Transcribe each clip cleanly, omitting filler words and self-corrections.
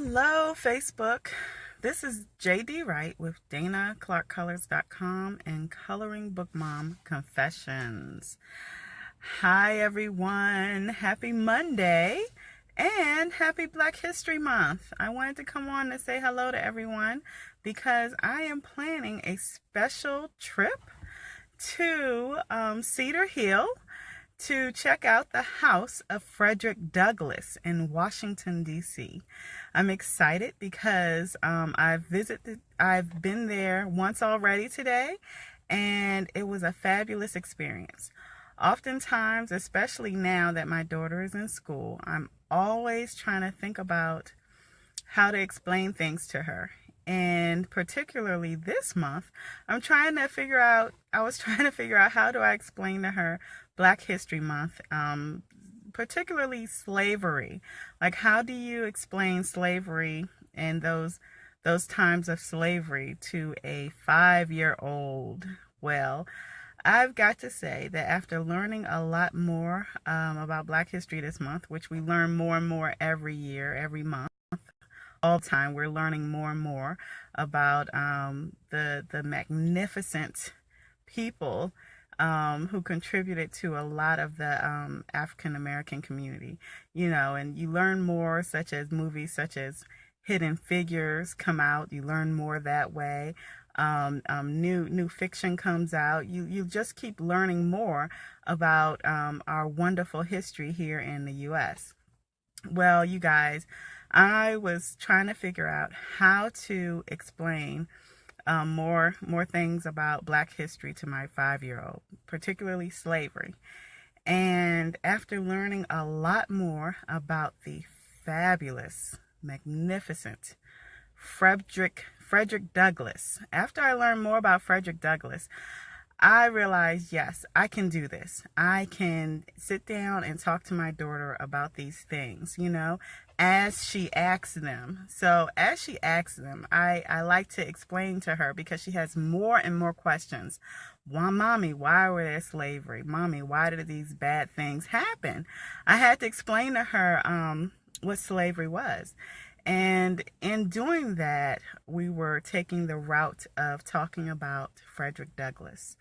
Hello, Facebook. This is JD Wright with DanaClarkColors.com and Coloring Book Mom Confessions. Hi, everyone. Happy Monday and happy Black History Month. I wanted to come on and say hello to everyone because I am planning a special trip to Cedar Hill to check out the house of Frederick Douglass in Washington, D.C. I'm excited because I've been there once already today, and it was a fabulous experience. Oftentimes, especially now that my daughter is in school, I'm always trying to think about how to explain things to her. And particularly this month, I was trying to figure out how do I explain to her Black History Month, particularly slavery. Like, how do you explain slavery and those times of slavery to a 5-year-old? Well, I've got to say that after learning a lot more about Black history this month, which we learn more and more every year, every month, all the time, we're learning more and more about the magnificent people who contributed to a lot of the African American community, and you learn more, such as movies such as Hidden Figures come out. You learn more that way. New fiction comes out. You just keep learning more about our wonderful history here in the U.S. Well, you guys, I was trying to figure out how to explain more things about Black history to my 5-year-old, particularly slavery. And after learning a lot more about the fabulous, magnificent Frederick Douglass, after I learned more about Frederick Douglass, I realized, yes, I can do this. I can sit down and talk to my daughter about these things, as she asks them. So as she asks them, I like to explain to her, because she has more and more questions. Why, Mommy, why were there slavery? Mommy, why did these bad things happen? I had to explain to her what slavery was. And in doing that, we were taking the route of talking about Frederick Douglass.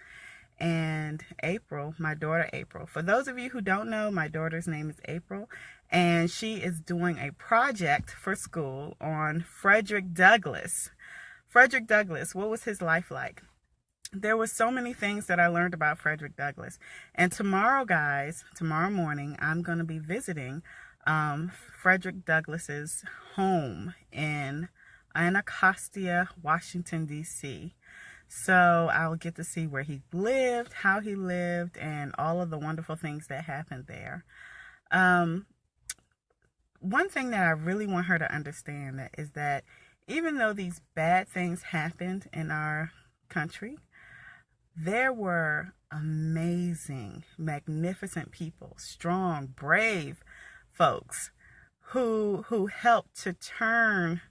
And April, my daughter April, for those of you who don't know, my daughter's name is April, and she is doing a project for school on Frederick Douglass. Frederick Douglass, what was his life like? There were so many things that I learned about Frederick Douglass. And tomorrow, guys, tomorrow morning, I'm going to be visiting Frederick Douglass's home in Anacostia, Washington, D.C. So I'll get to see where he lived, how he lived, and all of the wonderful things that happened there. One thing that I really want her to understand is that even though these bad things happened in our country, there were amazing, magnificent people, strong, brave folks who helped to turn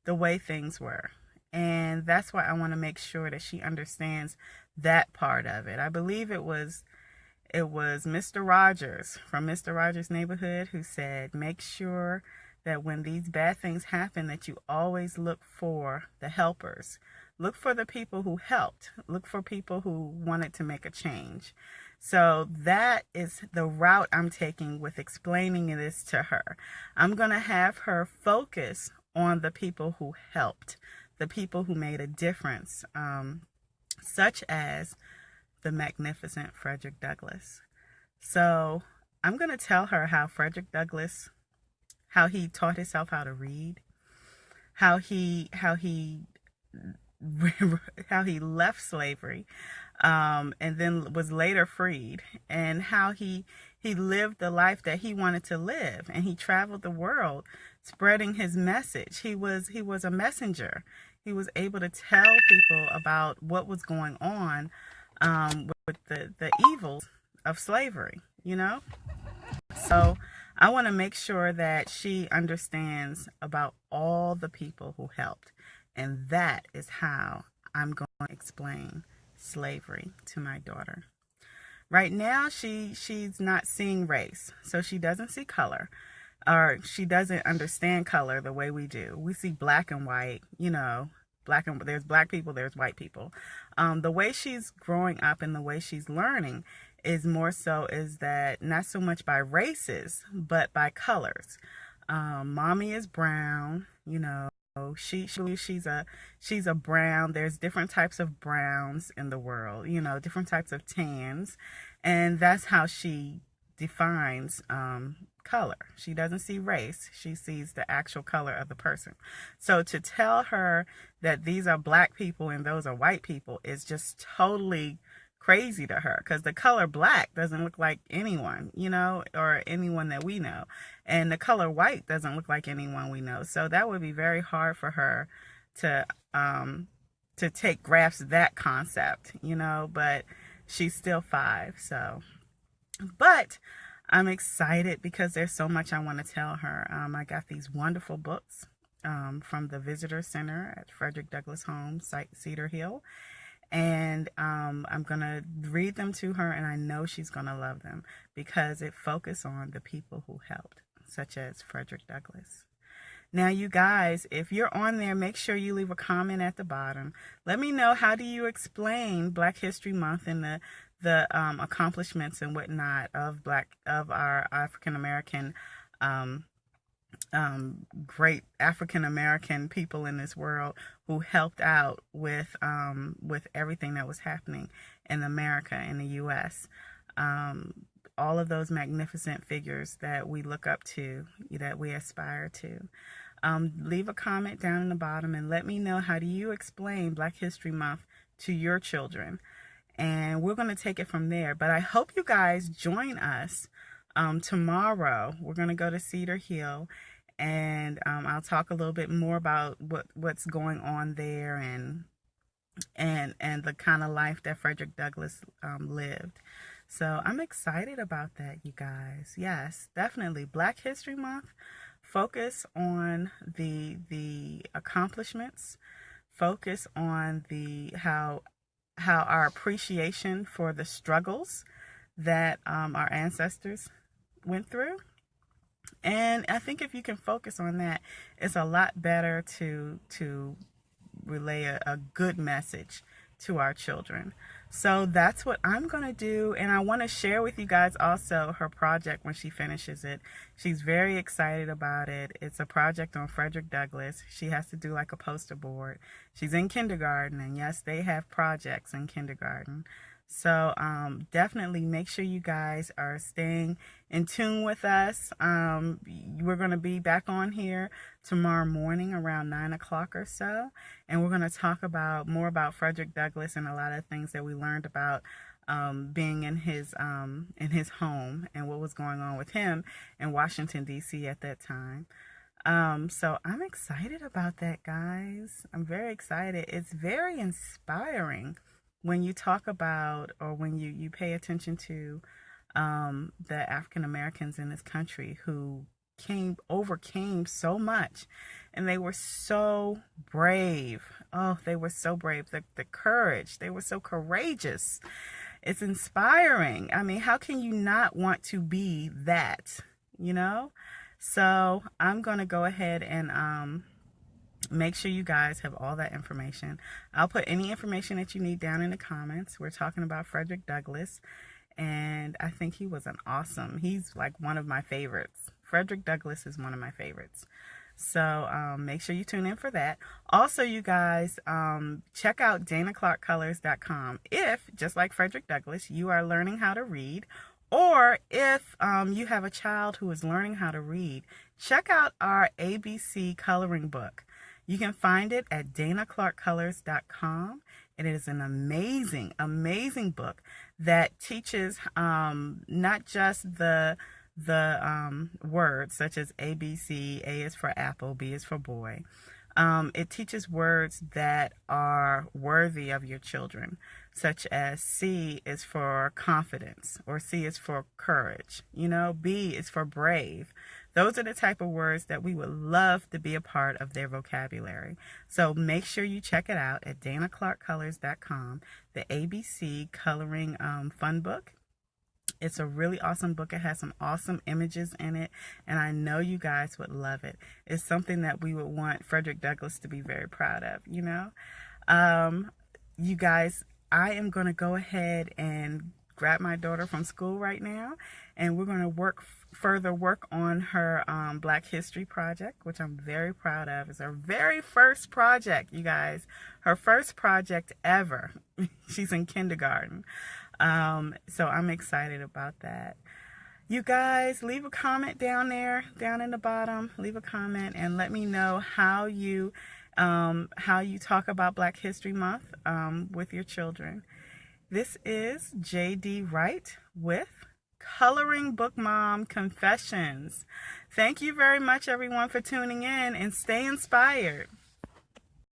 the way things were. And that's why I want to make sure that she understands that part of it. I believe it was Mr. Rogers from Mr. Rogers' Neighborhood who said, make sure that when these bad things happen, that you always look for the helpers. Look for the people who helped. Look for people who wanted to make a change. So that is the route I'm taking with explaining this to her. I'm going to have her focus on the people who helped, the people who made a difference, such as the magnificent Frederick Douglass. So I'm going to tell her how Frederick Douglass, how he taught himself how to read, how he left slavery, and then was later freed, and how he lived the life that he wanted to live, and he traveled the world spreading his message. He was a messenger. He was able to tell people about what was going on with the evils of slavery, So I want to make sure that she understands about all the people who helped. And that is how I'm going to explain slavery to my daughter. Right now, she's not seeing race, so she doesn't see color. or she doesn't understand color the way we do. We see black and white, you know, there's black people, there's white people. The way she's growing up and the way she's learning is more so is that not so much by races, but by colors. Mommy is brown, you know. She's a brown. There's different types of browns in the world, you know, different types of tans, and that's how she defines color. She doesn't see race, she sees the actual color of the person. So to tell her that these are black people and those are white people is just totally crazy to her, because the color black doesn't look like anyone, you know, or anyone that we know, and the color white doesn't look like anyone we know. So that would be very hard for her to grasp that concept, you know. But she's still 5, so. But I'm excited because there's so much I want to tell her. I got these wonderful books from the Visitor Center at Frederick Douglass Home, Cedar Hill. And I'm going to read them to her, and I know she's going to love them because it focuses on the people who helped, such as Frederick Douglass. Now, you guys, if you're on there, make sure you leave a comment at the bottom. Let me know, how do you explain Black History Month and the accomplishments and whatnot of our African American great African American people in this world who helped out with everything that was happening in America, in the U.S. All of those magnificent figures that we look up to, that we aspire to. Leave a comment down in the bottom and let me know, how do you explain Black History Month to your children? And we're going to take it from there. But I hope you guys join us tomorrow. We're going to go to Cedar Hill, and I'll talk a little bit more about what's going on there and the kind of life that Frederick Douglass lived. So I'm excited about that, you guys. Yes, definitely. Black History Month, focus on the accomplishments, focus on how our appreciation for the struggles that our ancestors went through. And I think if you can focus on that, it's a lot better to relay a good message to our children. So that's what I'm going to do. And I want to share with you guys also her project when she finishes it. She's very excited about it. It's a project on Frederick Douglass. She has to do like a poster board. She's in kindergarten, and yes, they have projects in kindergarten. So definitely make sure you guys are staying in tune with us. We're going to be back on here tomorrow morning around 9 o'clock or so, and we're going to talk more about Frederick Douglass and a lot of things that we learned about being in his home and what was going on with him in Washington, D.C. at that time. So I'm excited about that, guys. I'm very excited. It's very inspiring when you talk about, or when you pay attention to the African Americans in this country who overcame so much, and they were so brave. Oh, they were so brave. The courage. They were so courageous. It's inspiring. I mean, how can you not want to be that, you know? So I'm going to go ahead and make sure you guys have all that information. I'll put any information that you need down in the comments. We're talking about Frederick Douglass, and I think he's like one of my favorites. Frederick Douglass is one of my favorites. So make sure you tune in for that. Also, you guys, check out DanaClarkColors.com. If, just like Frederick Douglass, you are learning how to read, or if you have a child who is learning how to read, check out our ABC coloring book. You can find it at DanaClarkColors.com. It is an amazing, amazing book that teaches not just the words such as ABC, A is for apple, B is for boy. It teaches words that are worthy of your children, such as C is for confidence, or C is for courage. You know, B is for brave. Those are the type of words that we would love to be a part of their vocabulary. So make sure you check it out at DanaClarkColors.com, the ABC Coloring Fun Book. It's a really awesome book. It has some awesome images in it, and I know you guys would love it. It's something that we would want Frederick Douglass to be very proud of, you know? You guys, I am going to go ahead and grab my daughter from school right now, and we're going to further work on her Black History project, which I'm very proud of. It's her very first project, you guys. Her first project ever. She's in kindergarten. So I'm excited about that. You guys, leave a comment down there, down in the bottom. Leave a comment and let me know how you talk about Black History Month with your children. This is JD Wright with Coloring Book Mom Confessions. Thank you very much, everyone, for tuning in, and stay inspired.